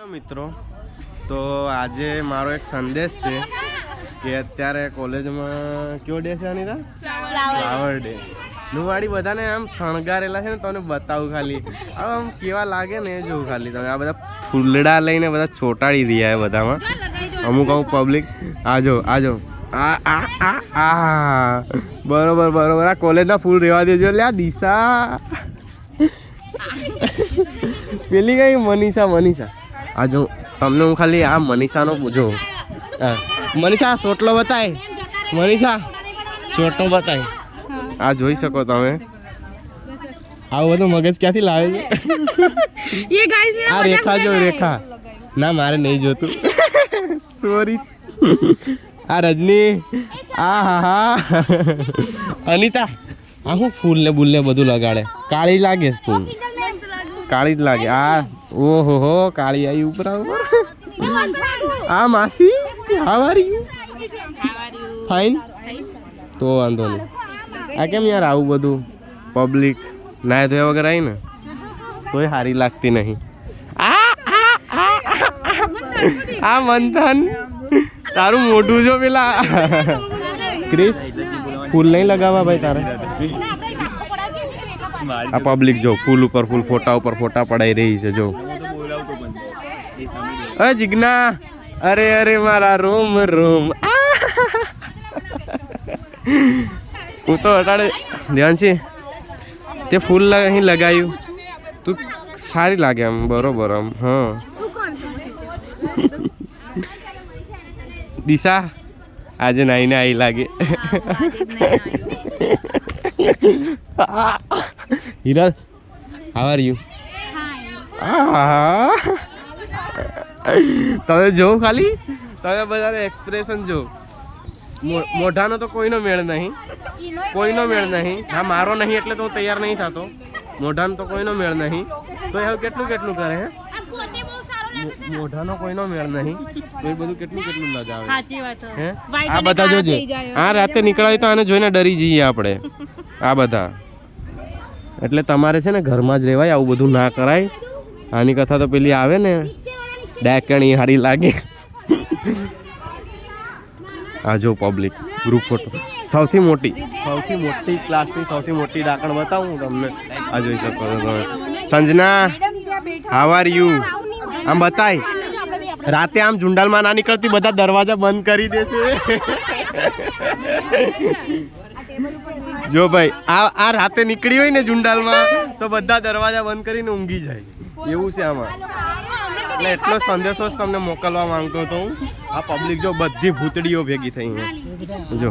મિત્રો તો આજે મારો એક સંદેશ છે કે અત્યારે કોલેજમાં કયો ડે છે અનિતા? Flower day. નુવાડી બધાને આમ શણગારેલા છે ને તમને બતાવું ખાલી આમ કેવા લાગે ને એ જોવું ખાલી. તમે આ બધા ફૂલડા લઈને બધા ચોટાડી રહ્યા છે બધામાં અમુક પબ્લિક. આજો આજો આ આ આ આ બરોબર બરોબર. આ કોલેજના ફૂલ રહેવા દેજો. લે આ દિશા પેલી કઈ મનીષા આ જો તમને હું ખાલી આ મનીષાનો પૂછો. હા મનીષા સોટલો બતાય. મનીષા સોટલો બતાય. આ જોઈ શકો તમે. આવું બધું મગજ ક્યાંથી લાવે છે? આ રેખા જો રેખા. ના મારે નહીં જોતું સોરી. આ રજની. આ હા હા અનિતા આ હું ફૂલ ને બુલ ને બધું લગાડે. કાળી લાગે ફૂલ. કાળી જ લાગે. આ ઓહો હો કાળી આવી ઉપર આ માસી હાવ આર યુ ફાઇન. તો વાંધો નહીં. આ કેમ યાર આવું બધું પબ્લિક ના ધોયા વગર આવી ને તોય સારી લાગતી નહીં. આ મંથન તારું મોઢું જો પેલા ક્રિસ ફૂલ નહીં લગાવવા ભાઈ તારે. આ પબ્લિક જો ફૂલ ઉપર ફૂલ ફોટા ઉપર ફોટા પડાઈ રહી છે જો. અરે જીજ્ઞા અરે અરે મારા રોમ રોમ. હું તો અટાડે ધ્યાન છે તે ફૂલ અહીં લગાવ્યું તું સારી લાગે આમ બરોબર આમ. હા દિશા આજે નાઈને આવી લાગે. Hiral how are you? તમે જો ખાલી તમે બધાને એક્સપ્રેશન જો. મોઢાનો તો કોઈનો મેળ નહીં. હા મારો નહીં એટલે તો તૈયાર નહીં થતો. મોઢાનો તો કોઈનો મેળ નહીં તો એવું કેટલું કરે હે. મોઢાનો કોઈનો મેળ નહીં તો એ બધું કેટલું લગાવે. હે આ બધા જોજો. આ રાતે નીકળાય તો આને જોઈને ડરી જઈએ આપણે આ બધા. એટલે તમારે છે ને ઘરમાં જ રહેવાય. આવું બધું ના કરાય. આની કથા તો પેલી આવે ને ડાકણી હારી લાગે. આ જો પબ્લિક ગ્રુપ ફોટો સૌથી મોટી ક્લાસની સૌથી મોટી ડાકણ બતાવું તમને. આ જોઈ શકો છો તમે. Sanjana how are you? આમ બતાય. રાતે આમ ઝુંડાલમાં ના નીકળતી બધા દરવાજા બંધ કરી દેશે. જો ભાઈ આ રાતે નીકળી હોય ને ઝુંડાલમાં તો બધા દરવાજા બંધ કરીને ઊંઘી જાય એવું છે આમાં. એટલે એટલો સંદેશો જ તમને મોકલવા માંગતો હતો હું. આ પબ્લિક જો બધી ભૂતડીઓ ભેગી થઈ જો.